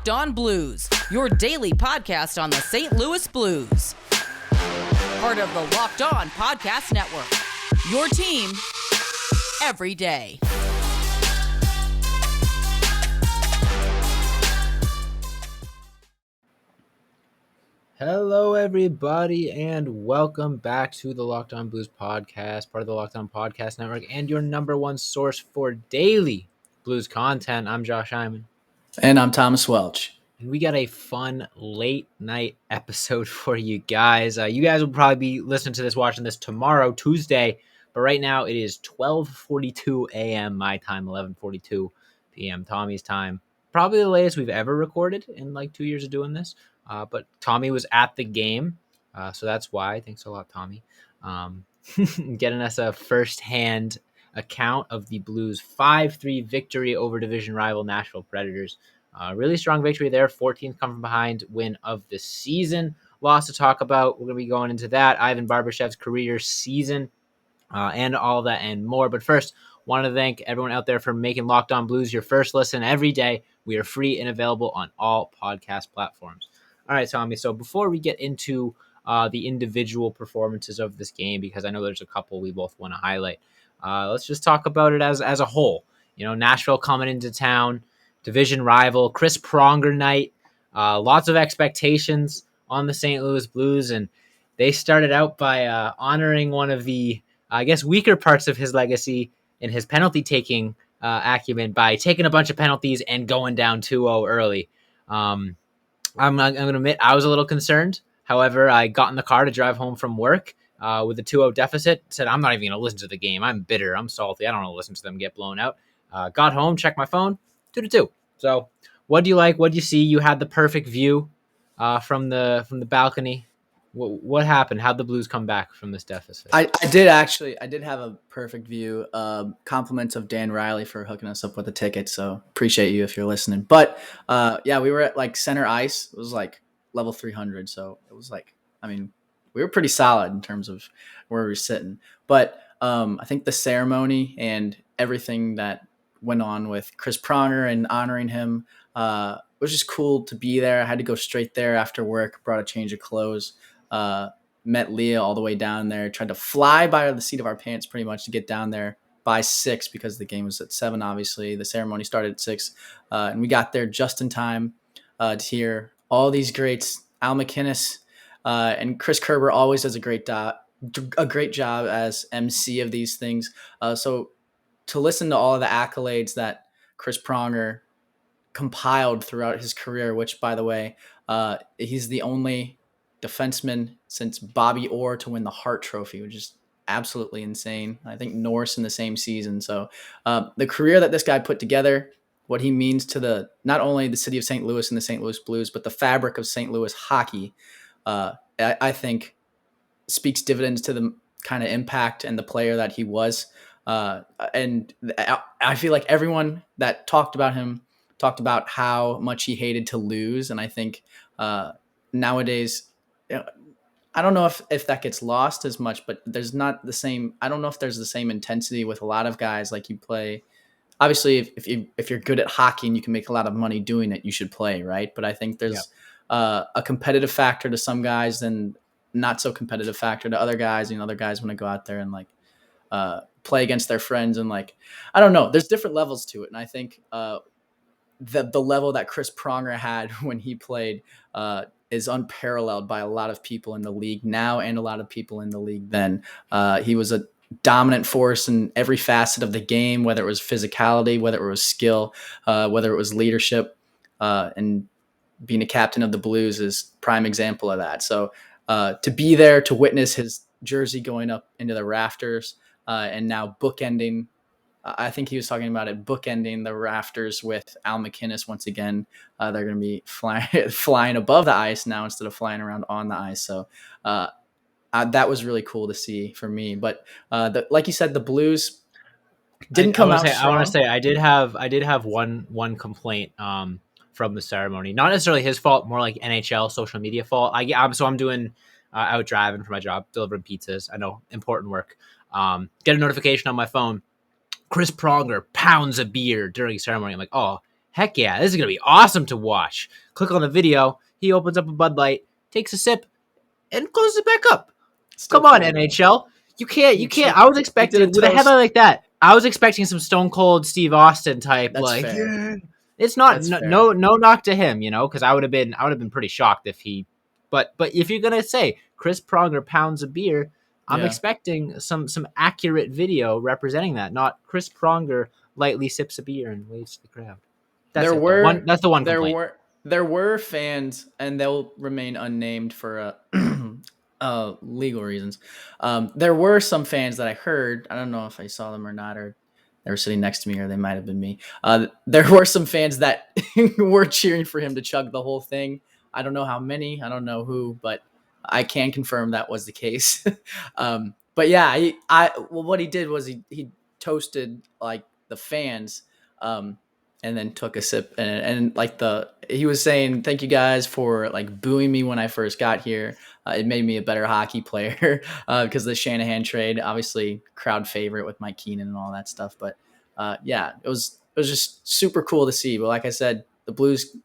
Locked On Blues, your daily podcast on the St. Louis Blues. Part of the Locked On Podcast Network, your team every day. Hello, everybody, and welcome back to the Locked On Blues podcast, part of the Locked On Podcast Network, and your number one source for daily Blues content. I'm Josh Hyman. And I'm Thomas Welch. And we got a fun late night episode for you guys. You guys will probably be listening to this, watching this tomorrow, Tuesday, but right now it is 12:42 a.m. my time, 11:42 p.m. Tommy's time. Probably the latest we've ever recorded in like 2 years of doing this. But Tommy was at the game, so that's why. Thanks a lot, Tommy. Getting us a first-hand account of the Blues' 5-3 victory over division rival Nashville Predators. Really strong victory there, 14th come from behind win of the season. Lots to talk about. We're going to be going into that. Ivan Barbashev's career season and all that and more. But first, want to thank everyone out there for making Locked On Blues your first listen every day. We are free and available on all podcast platforms. All right, Tommy, so before we get into the individual performances of this game, because I know there's a couple we both want to highlight, let's just talk about it as a whole. You know, Nashville coming into town, division rival, Chris Pronger night, lots of expectations on the St. Louis Blues, and they started out by honoring one of the, I guess, weaker parts of his legacy in his penalty-taking acumen by taking a bunch of penalties and going down 2-0 early. I'm going to admit I was a little concerned. However, I got in the car to drive home from work with a 2-0 deficit. Said, I'm not even going to listen to the game. I'm bitter. I'm salty. I don't want to listen to them get blown out. Got home, checked my phone, 2-2. So what do you like? What do you see? You had the perfect view from the balcony. What happened? How'd the Blues come back from this deficit? I did have a perfect view. Compliments of Dan Riley for hooking us up with a ticket. So appreciate you if you're listening. But yeah, we were at like center ice. It was like level 300. So it was like, I mean, we were pretty solid in terms of where we were sitting. But I think the ceremony and everything that went on with Chris Pronger and honoring him was just cool to be there. I had to go straight there after work, brought a change of clothes. Met Leah all the way down there, tried to fly by the seat of our pants pretty much to get down there by 6 because the game was at 7, obviously. The ceremony started at 6, and we got there just in time to hear all these greats. Al MacInnis and Chris Kerber always does a great job as MC of these things. So to listen to all of the accolades that Chris Pronger compiled throughout his career, which, by the way, he's the only defenseman since Bobby Orr to win the Hart Trophy, which is absolutely insane. I think Norris in the same season. So the career that this guy put together, what he means to not only the city of St. Louis and the St. Louis Blues, but the fabric of St. Louis hockey, I think speaks dividends to the kind of impact and the player that he was. And I feel like everyone that talked about him talked about how much he hated to lose. And I think nowadays, I don't know if that gets lost as much, but there's not the same. I don't know if there's the same intensity with a lot of guys. Like you play, obviously, if you're good at hockey and you can make a lot of money doing it, you should play, right? But I think there's a competitive factor to some guys and not so competitive factor to other guys. You know, other guys want to go out there and like play against their friends and like I don't know. There's different levels to it, and I think the level that Chris Pronger had when he played is unparalleled by a lot of people in the league now and a lot of people in the league then. He was a dominant force in every facet of the game, whether it was physicality, whether it was skill, whether it was leadership, and being a captain of the Blues is prime example of that. So to be there, to witness his jersey going up into the rafters and now bookending, I think he was talking about it, bookending the rafters with Al MacInnis once again. They're going to be flying above the ice now instead of flying around on the ice. So that was really cool to see for me. But like you said, the Blues didn't come out strong. I want to say I did have one complaint from the ceremony. Not necessarily his fault, more like NHL social media fault. I'm doing out driving for my job, delivering pizzas. I know, important work. Get a notification on my phone. Chris Pronger pounds a beer during ceremony. I'm like, oh, Heck yeah, this is going to be awesome to watch. Click on the video. He opens up a Bud Light, takes a sip, and closes it back up. Still Come on, cool. NHL. You can't. I was He did expecting, a with a toast. headline like that, I was expecting some Stone Cold Steve Austin type, That's like, fair. yeah. It's not, That's fair. no knock to him, because I would have been pretty shocked if he, but if you're going to say Chris Pronger pounds a beer, I'm Yeah. expecting some accurate video representing that, not Chris Pronger lightly sips a beer and waves to the crowd. That's that's the one complaint. There were fans, and they'll remain unnamed for legal reasons. There were some fans that I heard. I don't know if I saw them or not, or they were sitting next to me, or they might have been me. There were some fans that were cheering for him to chug the whole thing. I don't know how many. I don't know who, but I can confirm that was the case. But yeah, what he did was he toasted like the fans. And then took a sip and like he was saying, thank you guys for like booing me when I first got here. It made me a better hockey player because the Shanahan trade, obviously crowd favorite with Mike Keenan and all that stuff. But yeah, it was just super cool to see. But like I said, the Blues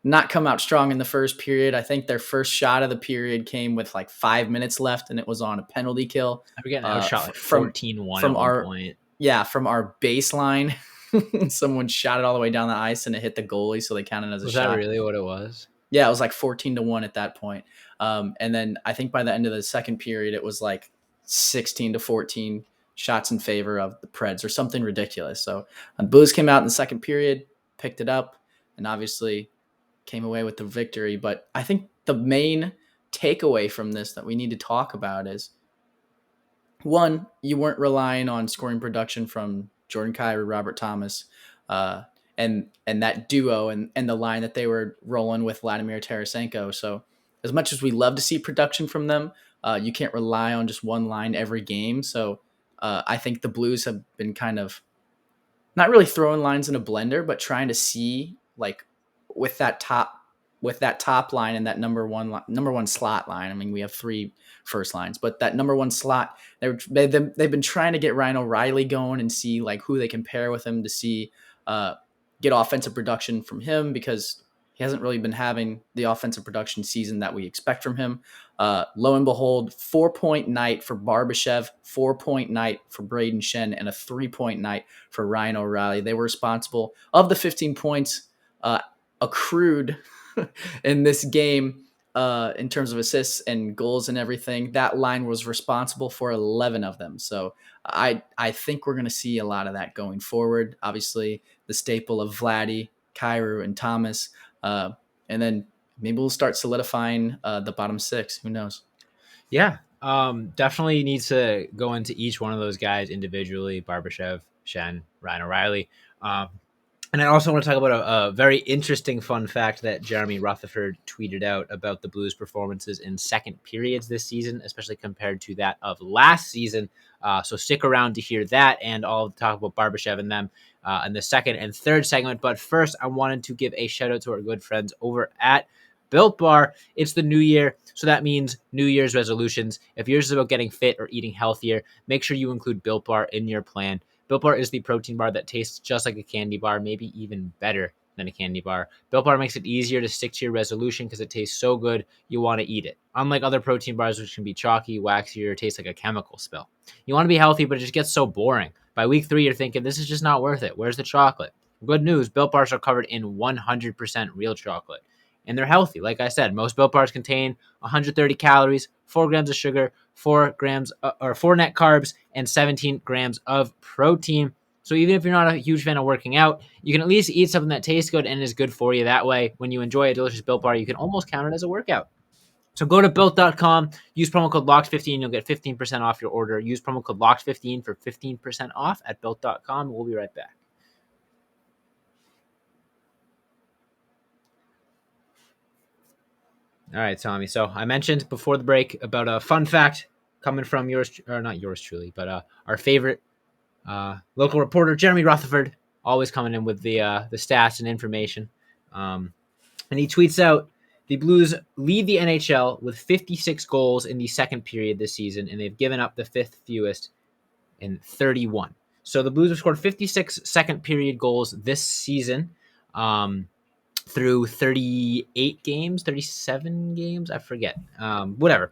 not come out strong in the first period. I think their first shot of the period came with like 5 minutes left, and it was on a penalty kill. We're getting outshot like 14-1 from at our one point. Yeah, from our baseline. Someone shot it all the way down the ice and it hit the goalie, so they counted as a shot. Was that really what it was? Yeah, it was like 14-1 at that point. And then I think by the end of the second period, it was like 16-14 shots in favor of the Preds or something ridiculous. So Blues came out in the second period, picked it up, and obviously came away with the victory. But I think the main takeaway from this that we need to talk about is, one, you weren't relying on scoring production from Jordan Kyrou, Robert Thomas, and that duo and the line that they were rolling with Vladimir Tarasenko. So as much as we love to see production from them, you can't rely on just one line every game. So I think the Blues have been kind of not really throwing lines in a blender, but trying to see like with that top line and that number one slot line. I mean, we have 3 first lines, but that number one slot, they've been trying to get Ryan O'Reilly going and see like who they can pair with him to see get offensive production from him, because he hasn't really been having the offensive production season that we expect from him. Lo and behold, 4-point night for Barbashev, 4-point night for Braden Shen, and a 3-point night for Ryan O'Reilly. They were responsible of the 15 points accrued in this game in terms of assists and goals and everything. That line was responsible for 11 of them. So I think we're going to see a lot of that going forward. Obviously, the staple of Vladdy, Kyrou, and Thomas. And then maybe we'll start solidifying the bottom 6. Who knows? Yeah, definitely needs to go into each one of those guys individually. Barbashev, Shen, Ryan O'Reilly. And I also want to talk about a very interesting fun fact that Jeremy Rutherford tweeted out about the Blues' performances in second periods this season, especially compared to that of last season. So stick around to hear that, and I'll talk about Barbashev and them in the second and third segment. But first, I wanted to give a shout out to our good friends over at Built Bar. It's the new year, so that means New Year's resolutions. If yours is about getting fit or eating healthier, make sure you include Built Bar in your plan. Built Bar is the protein bar that tastes just like a candy bar, maybe even better than a candy bar. Built Bar makes it easier to stick to your resolution because it tastes so good, you want to eat it. Unlike other protein bars, which can be chalky, waxy, or taste like a chemical spill. You want to be healthy, but it just gets so boring. By week 3, you're thinking, this is just not worth it. Where's the chocolate? Good news, Built Bars are covered in 100% real chocolate. And they're healthy. Like I said, most Built Bars contain 130 calories, 4 grams of sugar, 4 net carbs, and 17 grams of protein. So even if you're not a huge fan of working out, you can at least eat something that tastes good and is good for you. That way, when you enjoy a delicious Built Bar, you can almost count it as a workout. So go to Built.com, use promo code LOCKED15, you'll get 15% off your order. Use promo code LOCKED15 for 15% off at Built.com. We'll be right back. All right, Tommy. So I mentioned before the break about a fun fact coming from not yours truly, but our favorite local reporter, Jeremy Rutherford, always coming in with the stats and information. And he tweets out, the Blues lead the NHL with 56 goals in the second period this season, and they've given up the 5th fewest in 31. So the Blues have scored 56 second period goals this season. through 38 games, 37 games, I forget. Whatever.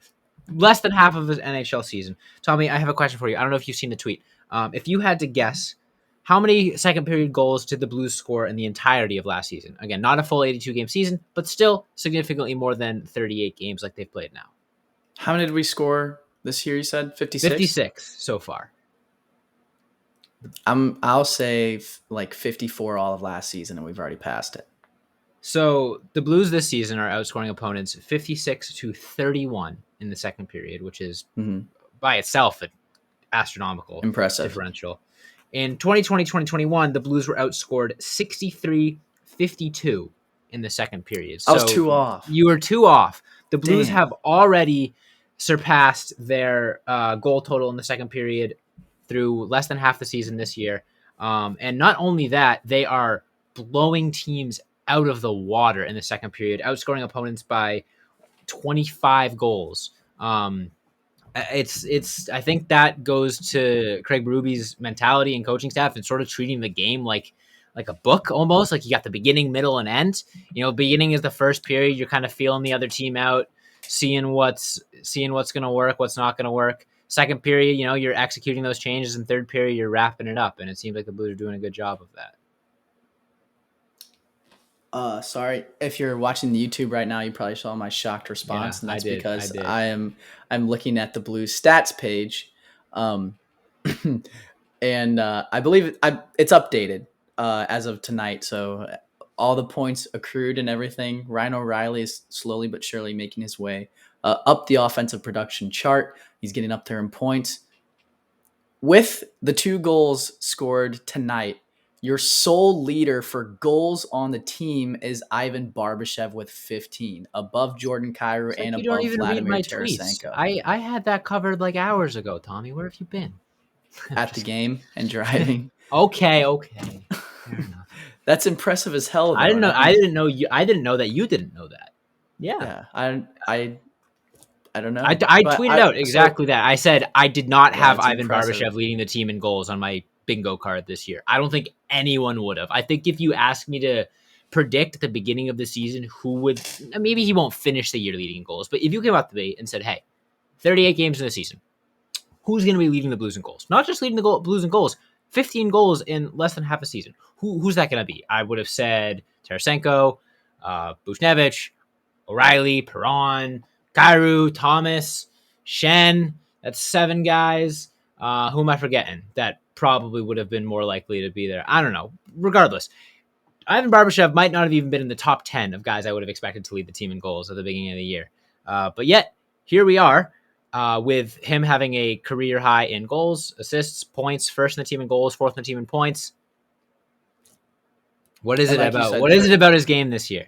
Less than half of his NHL season. Tommy, I have a question for you. I don't know if you've seen the tweet. If you had to guess, how many second period goals did the Blues score in the entirety of last season? Again, not a full 82 game season, but still significantly more than 38 games like they've played now. How many did we score this year? You said 56? 56 so far. I'll say like 54 all of last season, and we've already passed it. So the Blues this season are outscoring opponents 56-31 in the second period, which is by itself an astronomical impressive differential. In 2020-2021, the Blues were outscored 63-52 in the second period. So I was 2 off. You were 2 off. The Blues Dang. have already surpassed their goal total in the second period through less than half the season this year. And not only that, they are blowing teams out of the water in the second period, outscoring opponents by 25 goals. It's I think that goes to Craig Berube's mentality and coaching staff and sort of treating the game like a book almost. Like you got the beginning, middle, and end. Beginning is the first period. You're kind of feeling the other team out, seeing what's going to work, what's not going to work. Second period, you're executing those changes, and third period, you're wrapping it up. And it seems like the Blues are doing a good job of that. Sorry, if you're watching the YouTube right now, you probably saw my shocked response, and that's because I'm looking at the Blues stats page, and I believe it's updated as of tonight. So all the points accrued and everything. Ryan O'Reilly is slowly but surely making his way up the offensive production chart. He's getting up there in points. With the 2 goals scored tonight, your sole leader for goals on the team is Ivan Barbashev with 15, above Jordan Kyrou and above Vladimir Tarasenko. I had that covered like hours ago, Tommy. Where have you been? At the game and driving. Okay. Fair enough. That's impressive as hell, though. I didn't know that you didn't know that. Yeah. I don't know. I tweeted out exactly that. I said I did not have Ivan Barbashev leading the team in goals on my bingo card this year. I don't think anyone would have. I think if you asked me to predict at the beginning of the season who would, maybe he won't finish the year leading in goals, but if you came out the debate and said, hey, 38 games in the season, who's going to be leading the Blues in goals? Not just leading the Blues in goals, 15 goals in less than half a season. Who's that going to be? I would have said Tarasenko, Buchnevich, O'Reilly, Perron, Kyrou, Thomas, Shen. That's 7 guys. Who am I forgetting? That probably would have been more likely to be there. I don't know. Regardless, Ivan Barbashev might not have even been in the top 10 of guys I would have expected to lead the team in goals at the beginning of the year. But yet, here we are with him having a career high in goals, assists, points, first in the team in goals, fourth in the team in points. What is it about his game this year?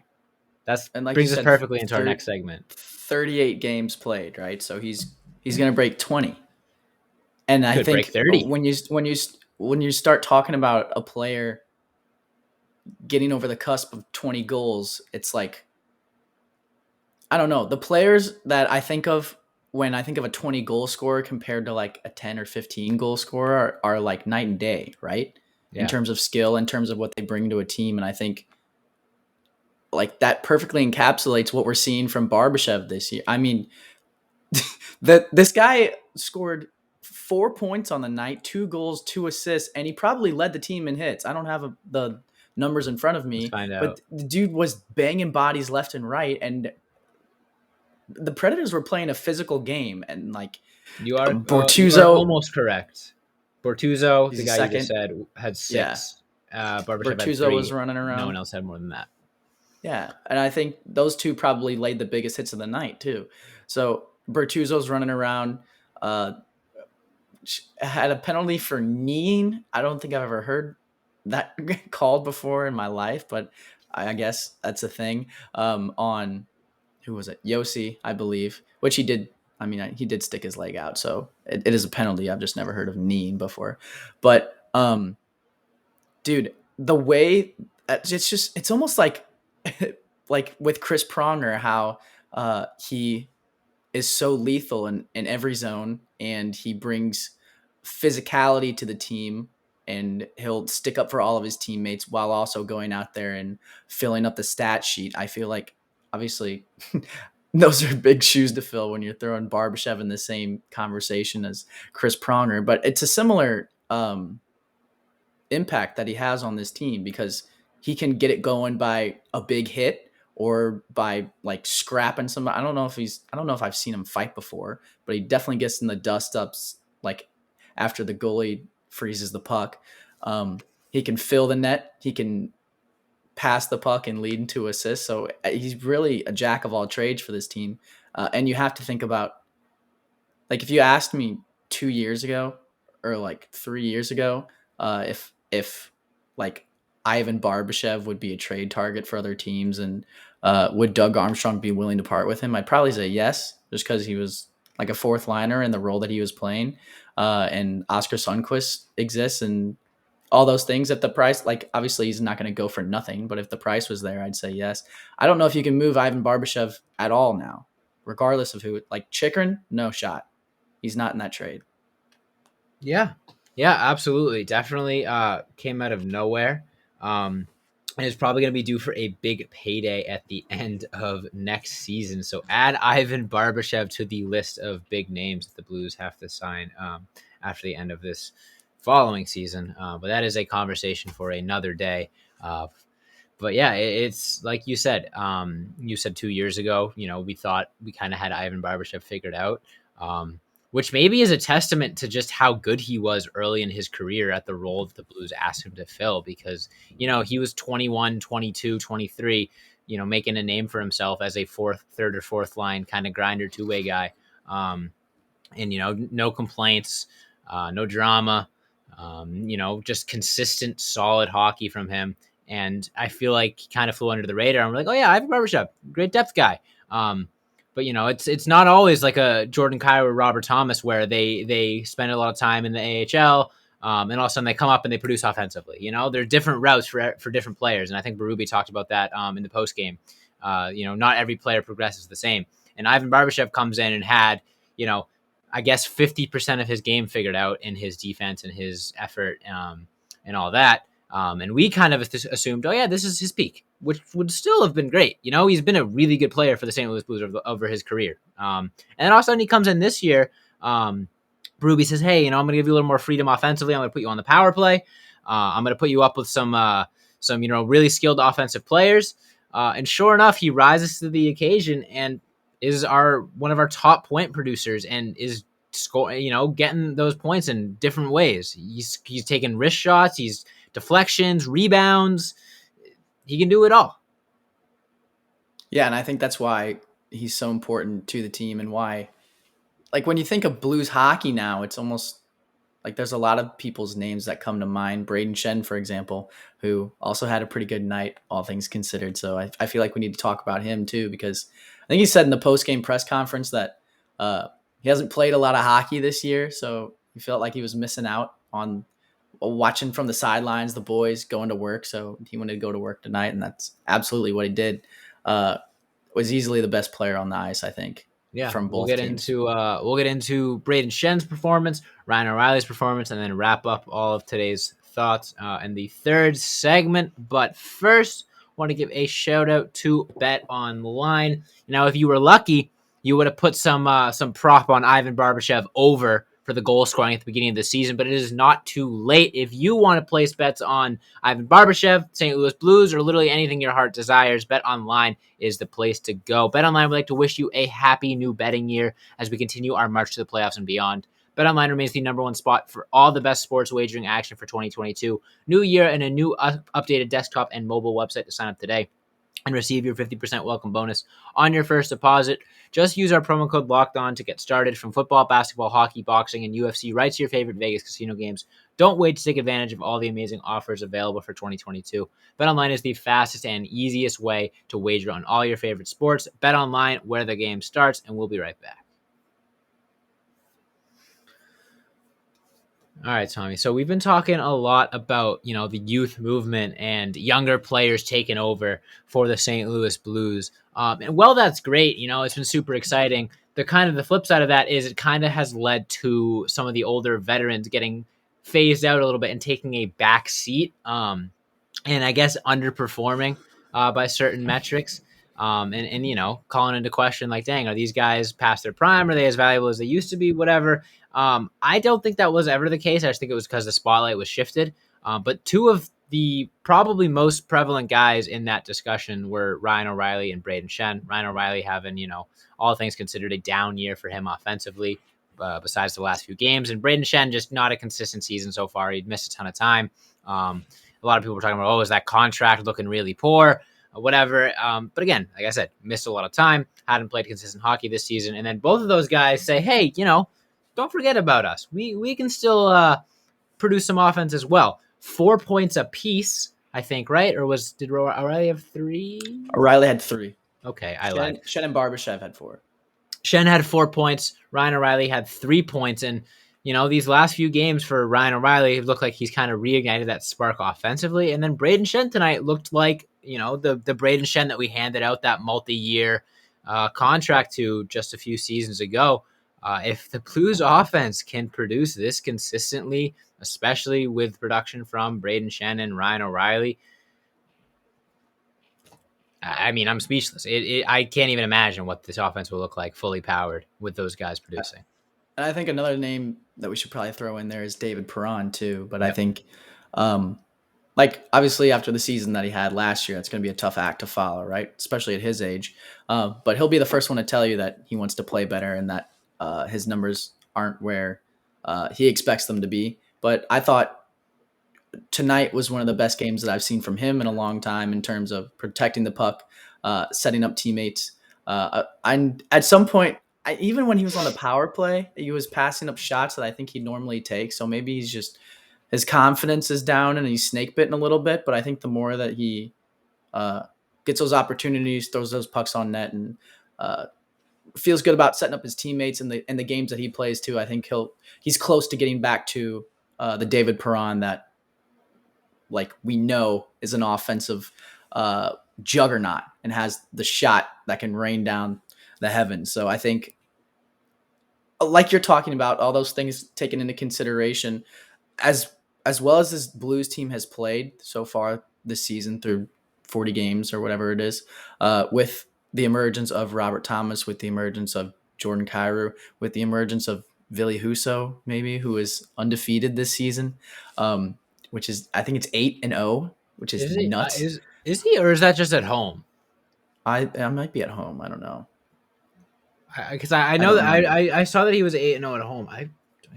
That brings us perfectly into our next segment. 38 games played, right? So he's going to break 20. And I think break 30. When you start talking about a player getting over the cusp of 20 goals, it's like, I don't know. The players that I think of when I think of a 20 goal scorer compared to like a 10 or 15 goal scorer are like night and day, right? Yeah. In terms of skill, in terms of what they bring to a team. And I think like that perfectly encapsulates what we're seeing from Barbashev this year. I mean, this guy scored 4 points on the night, 2 goals, 2 assists, and he probably led the team in hits. I don't have the numbers in front of me, but the dude was banging bodies left and right, and the Predators were playing a physical game. And like Bortuzzo, you are almost correct. Bortuzzo, the guy you just said, had 6. Yeah. Barbashev Bortuzzo had 3. was running around. No one else had more than that. Yeah, and I think those 2 probably laid the biggest hits of the night too. So Bertuzzo's running around, had a penalty for kneeing. I don't think I've ever heard that called before in my life, but I guess that's a thing. On who was it? Yossi, I believe, which he did. I mean, he did stick his leg out, so it is a penalty. I've just never heard of kneeing before. But dude, the way it's almost like with Chris Pronger, how he is so lethal in every zone, and he brings physicality to the team and he'll stick up for all of his teammates while also going out there and filling up the stat sheet. I feel like obviously those are big shoes to fill when you're throwing Barbashev in the same conversation as Chris Pronger, but it's a similar impact that he has on this team because he can get it going by a big hit or by like scrapping somebody. I don't know if I've seen him fight before, but he definitely gets in the dust ups like after the goalie freezes the puck. He can fill the net. He can pass the puck and lead into assists. So he's really a jack of all trades for this team. And you have to think about, like, if you asked me 2 years ago or like 3 years ago, if like Ivan Barbashev would be a trade target for other teams, and would Doug Armstrong be willing to part with him? I'd probably say yes, just because he was like a fourth liner in the role that he was playing, and Oscar Sundquist exists and all those things at the price. Like, obviously he's not going to go for nothing, but if the price was there, I'd say yes. I don't know if you can move Ivan Barbashev at all now, regardless of who. Like Chikrin, no shot. He's not in that trade. Yeah. Yeah, absolutely. Definitely came out of nowhere. And is probably going to be due for a big payday at the end of next season. So add Ivan Barbashev to the list of big names that the Blues have to sign after the end of this following season. But that is a conversation for another day. But yeah, it's like you said. You said 2 years ago, we thought we kind of had Ivan Barbashev figured out, which maybe is a testament to just how good he was early in his career at the role that the Blues asked him to fill. Because, he was 21, 22, 23, making a name for himself as a third or fourth line kind of grinder, two-way guy. And, no complaints, no drama, just consistent, solid hockey from him. And I feel like he kind of flew under the radar. I'm like, oh yeah, Ivan Barbashev, great depth guy. But it's not always like a Jordan Kyrou or Robert Thomas where they spend a lot of time in the AHL, and all of a sudden they come up and they produce offensively. There are different routes for different players, and I think Berube talked about that in the post game. Not every player progresses the same, and Ivan Barbashev comes in and had I guess 50% of his game figured out in his defense and his effort, and all that. And we kind of assumed, oh yeah, this is his peak, which would still have been great. He's been a really good player for the St. Louis Blues over his career. And then all of a sudden he comes in this year. Berube says, hey, I'm going to give you a little more freedom offensively. I'm going to put you on the power play. I'm going to put you up with some really skilled offensive players. And sure enough, he rises to the occasion and is one of our top point producers and is getting those points in different ways. He's taking wrist shots. He's deflections, rebounds. He can do it all. Yeah, and I think that's why he's so important to the team, and why, like, when you think of Blues hockey now, it's almost like there's a lot of people's names that come to mind. Braden Shen, for example, who also had a pretty good night, all things considered. So I feel like we need to talk about him too, because I think he said in the post-game press conference that he hasn't played a lot of hockey this year, so he felt like he was missing out on watching from the sidelines, the boys going to work. So he wanted to go to work tonight, and that's absolutely what he did. Was easily the best player on the ice, I think. Yeah, from both teams. We'll get into Braden Shen's performance, Ryan O'Reilly's performance, and then wrap up all of today's thoughts in the third segment. But first, I want to give a shout out to Bet Online. Now, if you were lucky, you would have put some prop on Ivan Barbashev over for the goal scoring at the beginning of the season, but it is not too late. If you want to place bets on Ivan Barbashev, St. Louis Blues, or literally anything your heart desires, Bet Online is the place to go. Bet Online would like to wish you a happy new betting year as we continue our march to the playoffs and beyond. Bet Online remains the number one spot for all the best sports wagering action for 2022. New year and a new updated desktop and mobile website to sign up today and receive your 50% welcome bonus on your first deposit. Just use our promo code LOCKEDON to get started. From football, basketball, hockey, boxing, and UFC, right to your favorite Vegas casino games. Don't wait to take advantage of all the amazing offers available for 2022. BetOnline is the fastest and easiest way to wager on all your favorite sports. BetOnline, where the game starts, and we'll be right back. All right, Tommy. So we've been talking a lot about, the youth movement and younger players taking over for the St. Louis Blues. And while that's great, it's been super exciting. The flip side of that is it kind of has led to some of the older veterans getting phased out a little bit and taking a back seat, and I guess underperforming by certain metrics. And calling into question like, dang, are these guys past their prime? Are they as valuable as they used to be? Whatever. I don't think that was ever the case. I just think it was because the spotlight was shifted. But two of the probably most prevalent guys in that discussion were Ryan O'Reilly and Braden Shen. Ryan O'Reilly having, all things considered, a down year for him offensively, besides the last few games. And Braden Shen, just not a consistent season so far. He'd missed a ton of time. A lot of people were talking about, is that contract looking really poor? Whatever. But again, like I said, missed a lot of time, hadn't played consistent hockey this season. And then both of those guys say, hey, don't forget about us. We can still produce some offense as well. 4 points apiece, I think, right? Or did O'Reilly have 3? O'Reilly had 3. Okay, I lied. Shen and Barbashev had 4. Shen had 4 points. Ryan O'Reilly had 3 points. And, these last few games for Ryan O'Reilly looked like he's kind of reignited that spark offensively. And then Braden Shen tonight looked like, the Braden Shen that we handed out that multi-year contract to just a few seasons ago. If the Blues offense can produce this consistently, especially with production from Braden Shen and Ryan O'Reilly, I mean, I'm speechless. I can't even imagine what this offense will look like fully powered with those guys producing. And I think another name that we should probably throw in there is David Perron too. But yep. I think, obviously after the season that he had last year, it's going to be a tough act to follow, right? Especially at his age. But he'll be the first one to tell you that he wants to play better and that his numbers aren't where he expects them to be. But I thought tonight was one of the best games that I've seen from him in a long time in terms of protecting the puck, setting up teammates. And at some point, even when he was on the power play, he was passing up shots that I think he'd normally take. So maybe his confidence is down and he's snake bitten a little bit. But I think the more that he gets those opportunities, throws those pucks on net, and feels good about setting up his teammates in the games that he plays too, I think he's close to getting back to the David Perron that we know is an offensive juggernaut and has the shot that can rain down the heavens. So I think, like you're talking about, all those things taken into consideration, as well as this Blues team has played so far this season through 40 games or whatever it is, with the emergence of Robert Thomas, with the emergence of Jordan Kyrou, with the emergence of Ville Husso, maybe, who is undefeated this season, which is, I think it's 8-0, which is nuts. Is he, or is that just at home? I might be at home. I don't know. Because I know that I saw that he was 8-0 at home.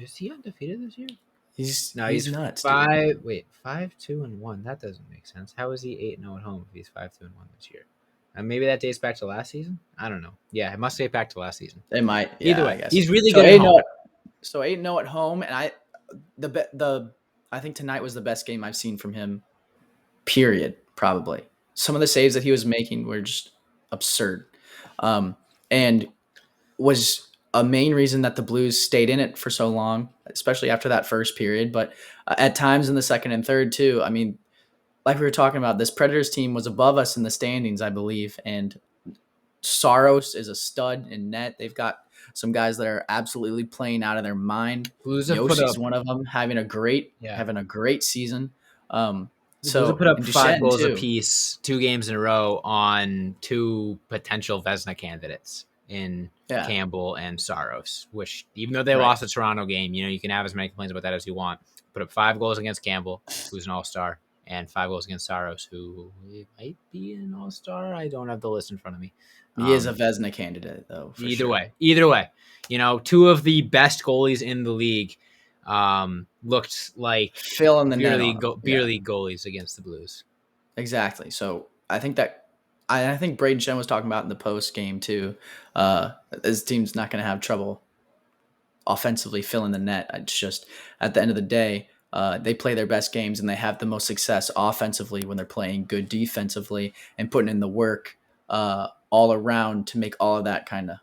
Is he undefeated this year? He's nuts. 5-2-1. That doesn't make sense. How is he 8-0 at home if he's 5-2-1 this year? And maybe that dates back to last season. I don't know. Yeah, it must date back to last season. It might. Either way, I guess. He's really good at home. So 8-0 at home, and I think tonight was the best game I've seen from him. Period. Probably. Some of the saves that he was making were just absurd, and was a main reason that the Blues stayed in it for so long, especially after that first period. But at times in the second and third too. I mean, like we were talking about, this Predators team was above us in the standings, I believe, and Saros is a stud in net. They've got some guys that are absolutely playing out of their mind. Yoshi's one of them, having a great season. So put up 5 goals apiece, 2 games in a row on 2 potential Vezina candidates in Campbell and Saros, which even though they lost the Toronto game, you can have as many complaints about that as you want. Put up 5 goals against Campbell, who's an all-star, and 5 goals against Saros, who might be an all-star. I don't have the list in front of me. He is a Vezina candidate, though. Either way, 2 of the best goalies in the league looked like fill in the beer league goalies against the Blues. Exactly. So I think Braden Shen was talking about in the post game too. His team's not going to have trouble offensively filling the net. It's just at the end of the day, they play their best games and they have the most success offensively when they're playing good defensively and putting in the work all around to make all of that kind of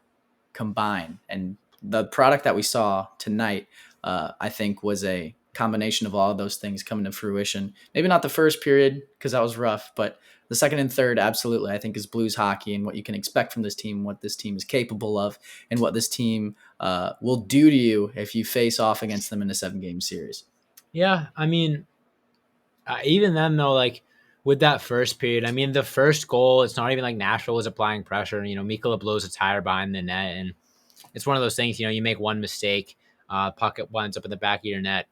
combine. And the product that we saw tonight, I think, was a combination of all of those things coming to fruition. Maybe not the first period because that was rough, but the second and third, absolutely, I think, is Blues hockey and what you can expect from this team, what this team is capable of, and what this team will do to you if you face off against them in a 7-game series. Yeah, I mean, even then though, like with that first period, I mean, the first goal, it's not even like Nashville was applying pressure. Mikkola blows a tire behind the net, and it's one of those things. You make one mistake, puck winds up in the back of your net,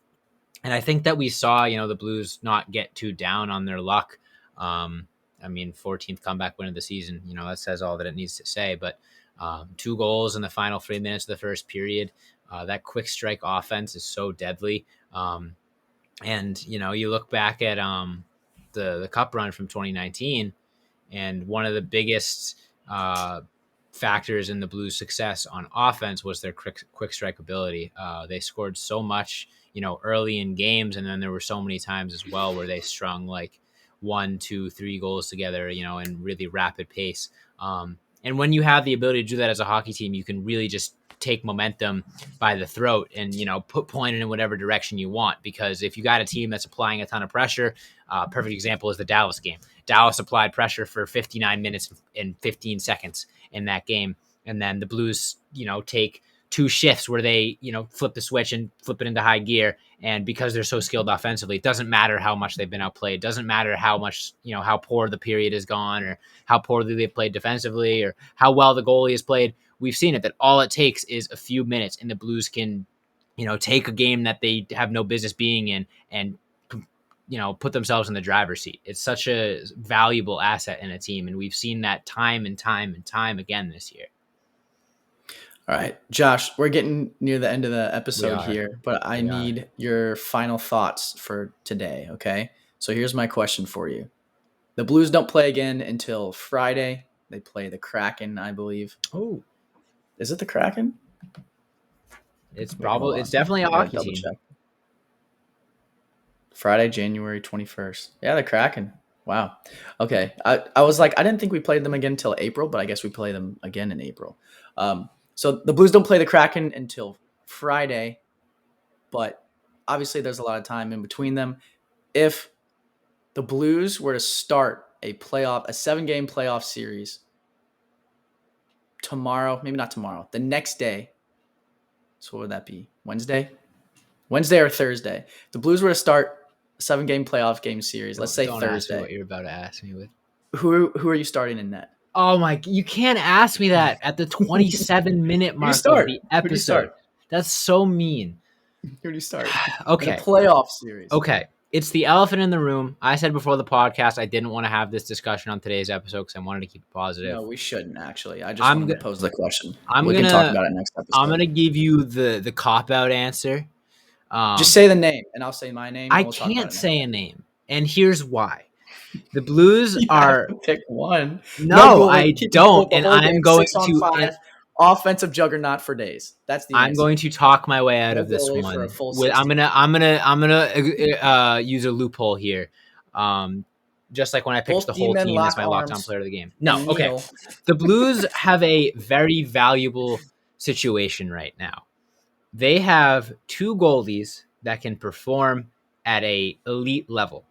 and I think that we saw, the Blues not get too down on their luck. I mean, 14th comeback win of the season, that says all that it needs to say. But 2 goals in the final 3 minutes of the first period. That quick strike offense is so deadly. And you look back at the Cup run from 2019, and one of the biggest factors in the Blues' success on offense was their quick strike ability. They scored so much, early in games, and then there were so many times as well where they strung like 1, 2, 3 goals together, in really rapid pace. And when you have the ability to do that as a hockey team, you can really just take momentum by the throat and point it in whatever direction you want. Because if you got a team that's applying a ton of pressure, perfect example is the Dallas game. Dallas applied pressure for 59 minutes and 15 seconds in that game, and then the Blues take 2 shifts where they flip the switch and flip it into high gear. And because they're so skilled offensively, it doesn't matter how much they've been outplayed. It doesn't matter how much how poor the period has gone, or how poorly they've played defensively, or how well the goalie has played. We've seen it that all it takes is a few minutes, and the Blues can, take a game that they have no business being in and, put themselves in the driver's seat. It's such a valuable asset in a team, and we've seen that time and time and time again this year. All right, Josh, we're getting near the end of the episode are. here, but I need your final thoughts for today, okay? So here's my question for you. The Blues don't play again until Friday. They play the Kraken, I believe. Oh, is it the Kraken? It's probably, it's definitely a hockey team. Check. Friday, January 21st. Yeah, the Kraken. Wow. Okay. I was like, I didn't think we played them again until April, but I guess we play them again in April. So the Blues don't play the Kraken until Friday, but obviously there's a lot of time in between them. If the Blues were to start a 7-game playoff series tomorrow, maybe not tomorrow, the next day. So what would that be? Wednesday or Thursday? If the Blues were to start a 7-game playoff game series, let's say Thursday. Ask me what you're about to ask me with. Who are you starting in net? Oh my! You can't ask me that at the 27-minute mark of the episode. That's so mean. Who do you start? Okay. In a playoff series. Okay. It's the elephant in the room. I said before the podcast I didn't want to have this discussion on today's episode because I wanted to keep it positive. No, we shouldn't actually. I just wanted to pose the question. We can talk about it next episode. I'm gonna give you the cop-out answer. Just say the name, and I'll say my name. I can't say a name, and here's why. The Blues are pick one. No, I don't, and I'm going to offensive juggernaut for days. That's the. I'm going to talk my way out of this one. I'm gonna use a loophole here, just like when I picked the whole team as my locked-on player of the game. No, okay. The Blues have a very valuable situation right now. They have 2 goalies that can perform at a elite level,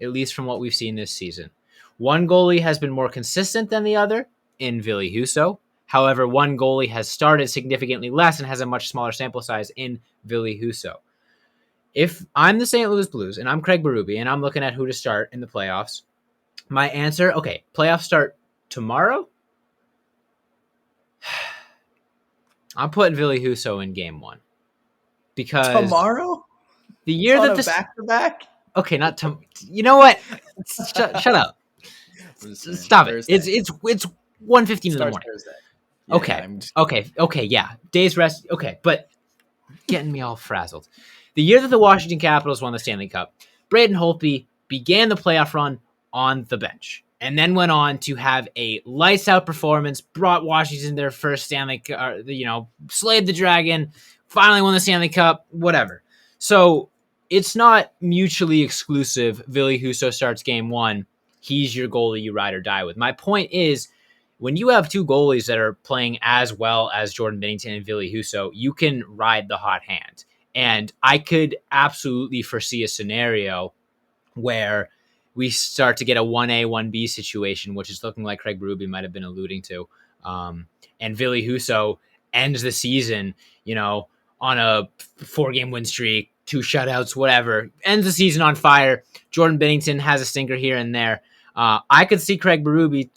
at least from what we've seen this season. One goalie has been more consistent than the other in Ville Husso. However, one goalie has started significantly less and has a much smaller sample size in Ville Husso. If I'm the St. Louis Blues and I'm Craig Berube and I'm looking at who to start in the playoffs, my answer, playoffs start tomorrow. I'm putting Ville Husso in game 1. Because tomorrow? The year that this back-to-back? Okay, not tomorrow. You know what? Shut up. Stop it. It's 1:15 in the morning. Thursday. Okay, yeah. Days rest. Okay, but getting me all frazzled. The year that the Washington Capitals won the Stanley Cup, Braden Holtby began the playoff run on the bench and then went on to have a lights out performance, brought Washington their first Stanley Cup, slayed the Dragon, finally won the Stanley Cup, whatever. So it's not mutually exclusive. Ville Husso starts game 1. He's your goalie you ride or die with. My point is, when you have 2 goalies that are playing as well as Jordan Binnington and Ville Husso, you can ride the hot hand. And I could absolutely foresee a scenario where we start to get a 1A, 1B situation, which is looking like Craig Berube might have been alluding to. And Ville Husso ends the season, on a 4-game win streak, 2 shutouts, whatever. Ends the season on fire. Jordan Binnington has a stinker here and there. I could see Craig Berube,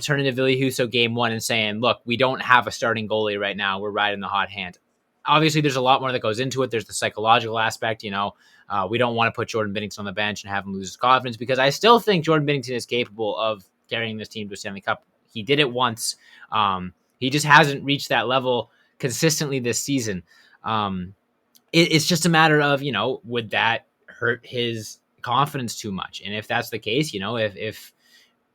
turning to Ville Husso game 1 and saying, look, we don't have a starting goalie right now. We're riding the hot hand. Obviously, there's a lot more that goes into it. There's the psychological aspect, we don't want to put Jordan Binnington on the bench and have him lose his confidence, because I still think Jordan Binnington is capable of carrying this team to a Stanley Cup. He did it once. He just hasn't reached that level consistently this season. It's just a matter of, would that hurt his confidence too much? And if that's the case, if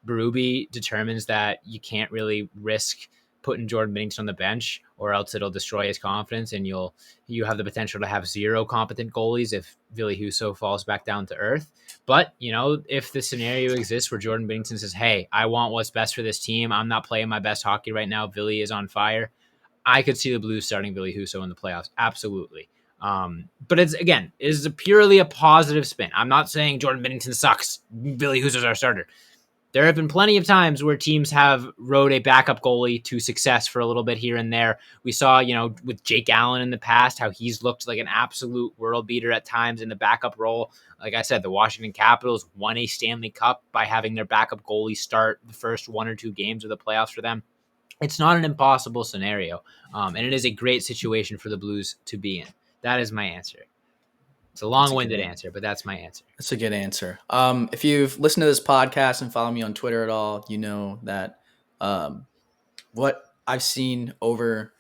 Berube determines that you can't really risk putting Jordan Binnington on the bench, or else it'll destroy his confidence, and you have the potential to have 0 competent goalies if Ville Husso falls back down to earth. But, if the scenario exists where Jordan Binnington says, hey, I want what's best for this team, I'm not playing my best hockey right now, Ville is on fire, I could see the Blues starting Ville Husso in the playoffs. Absolutely. But it's purely a positive spin. I'm not saying Jordan Binnington sucks. Ville Husso's our starter. There have been plenty of times where teams have rode a backup goalie to success for a little bit here and there. We saw, with Jake Allen in the past, how he's looked like an absolute world beater at times in the backup role. Like I said, the Washington Capitals won a Stanley Cup by having their backup goalie start the first 1 or 2 games of the playoffs for them. It's not an impossible scenario, and it is a great situation for the Blues to be in. That is my answer. It's a long-winded answer, but that's my answer. That's a good answer. If you've listened to this podcast and follow me on Twitter at all, you know that what I've seen over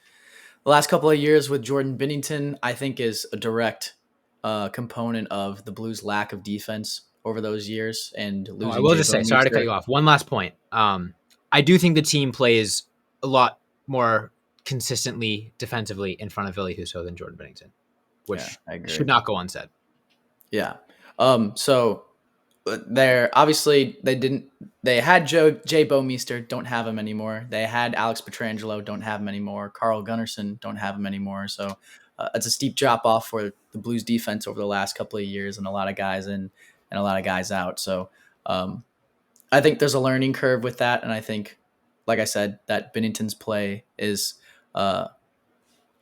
the last couple of years with Jordan Binnington, I think, is a direct component of the Blues' lack of defense over those years and losing. I will just say, sorry to cut you off. One last point. I do think the team plays a lot more consistently defensively in front of Ville Husso than Jordan Binnington, which should not go unsaid. Yeah. So they're obviously they had Jay Bouwmeester, don't have him anymore. They had Alex Pietrangelo, don't have him anymore. Carl Gunnarsson, don't have him anymore. So it's a steep drop off for the Blues defense over the last couple of years, and a lot of guys in and a lot of guys out. So I think there's a learning curve with that. And I think, like I said, that Binnington's play is a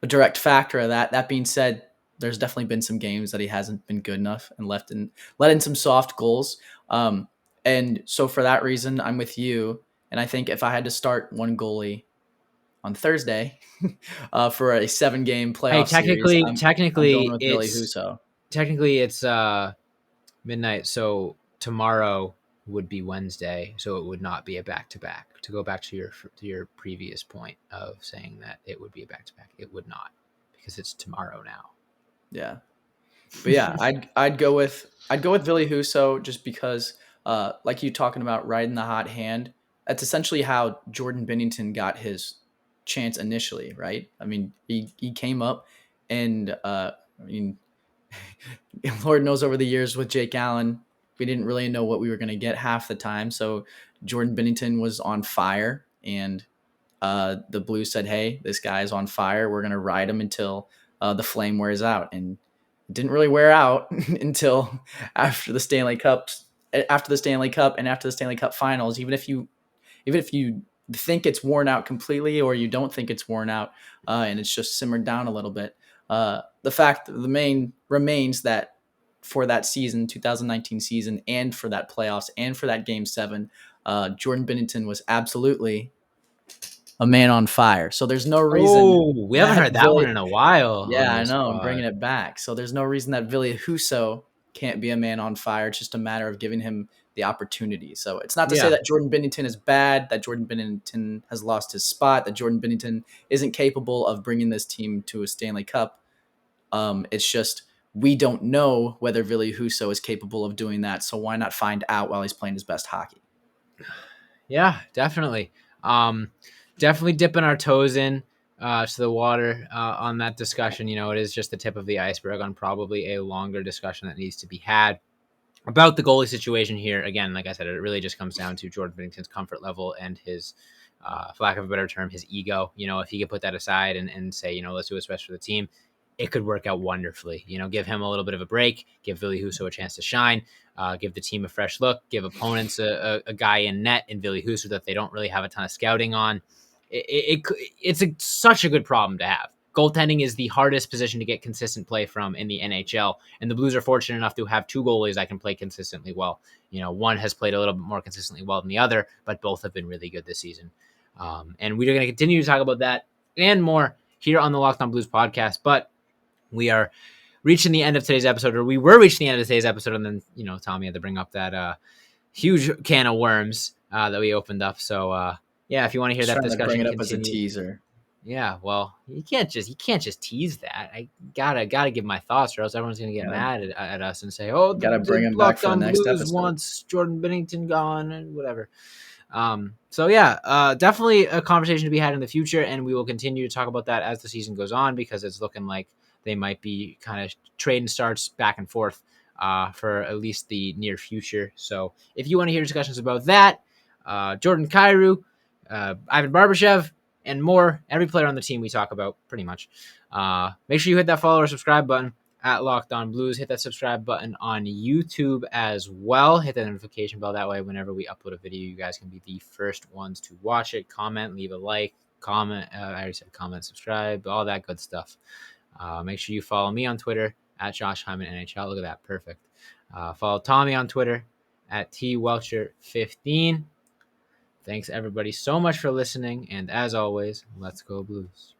direct factor of that. That being said, there's definitely been some games that he hasn't been good enough and let in some soft goals. And so for that reason, I'm with you. And I think if I had to start one goalie on Thursday for a 7-game playoff series, technically, I'm going with Ville Husso. Technically, it's midnight, so tomorrow would be Wednesday, so it would not be a back-to-back. To go back to your previous point of saying that it would be a back-to-back, it would not, because it's tomorrow now. Yeah, but yeah, I'd go with Ville Husso just because, like you talking about riding the hot hand. That's essentially how Jordan Binnington got his chance initially, right? I mean, he came up, and Lord knows over the years with Jake Allen, we didn't really know what we were going to get half the time. So Jordan Binnington was on fire, and the Blues said, hey, this guy's on fire. We're going to ride him until the flame wears out. And it didn't really wear out until after the Stanley Cup and after the Stanley Cup finals. Even if you think it's worn out completely, or you don't think it's worn out, and it's just simmered down a little bit, the fact remains that for that season, 2019 season, and for that playoffs, and for that Game 7, Jordan Binnington was absolutely a man on fire. So there's no reason. Oh, we haven't heard that one in a while. Yeah, I know. I'm bringing it back. So there's no reason that Ville Husso can't be a man on fire. It's just a matter of giving him the opportunity. So it's not to say that Jordan Binnington is bad, that Jordan Binnington has lost his spot, that Jordan Binnington isn't capable of bringing this team to a Stanley Cup. It's just we don't know whether Ville Husso is capable of doing that. So why not find out while he's playing his best hockey? Yeah, definitely. Definitely dipping our toes in to the water on that discussion. It is just the tip of the iceberg on probably a longer discussion that needs to be had about the goalie situation here. Again, like I said, it really just comes down to Jordan Binnington's comfort level and his, for lack of a better term, his ego. If he could put that aside and say, let's do what's best for the team, it could work out wonderfully. Give him a little bit of a break, give Ville Husso a chance to shine, give the team a fresh look, give opponents a guy in net in Ville Husso that they don't really have a ton of scouting on. It's such a good problem to have. goaltending is the hardest position to get consistent play from in the NHL, and the Blues are fortunate enough to have two goalies that can play consistently well. One has played a little bit more consistently well than the other, but both have been really good this season. And we're going to continue to talk about that and more here on the Locked On Blues podcast. But we are reaching the end of today's episode, or we were reaching the end of today's episode, and then Tommy had to bring up that huge can of worms that we opened up. So yeah, if you want to hear that discussion, bring it up continue. as a teaser. Yeah, well, you can't just tease that. I gotta give my thoughts, or else everyone's gonna get mad at us and say, "Oh, gotta bring him back for the next Blues episode." wants Jordan Binnington gone and whatever." So yeah, definitely a conversation to be had in the future, and we will continue to talk about that as the season goes on, because it's looking like they might be kind of trading starts back and forth for at least the near future. So if you want to hear discussions about that, Jordan Kyrou, Ivan Barbashev, and more, every player on the team we talk about pretty much. Make sure you hit that follow or subscribe button at Locked On Blues. Hit that subscribe button on YouTube as well. Hit the notification bell. That way, whenever we upload a video, you guys can be the first ones to watch it. Comment, leave a like, comment. I already said comment, subscribe, all that good stuff. Make sure you follow me on Twitter at Josh Hyman NHL. Look at that. Perfect. Follow Tommy on Twitter at TWelcher15. Thanks, everybody, so much for listening. And as always, let's go Blues.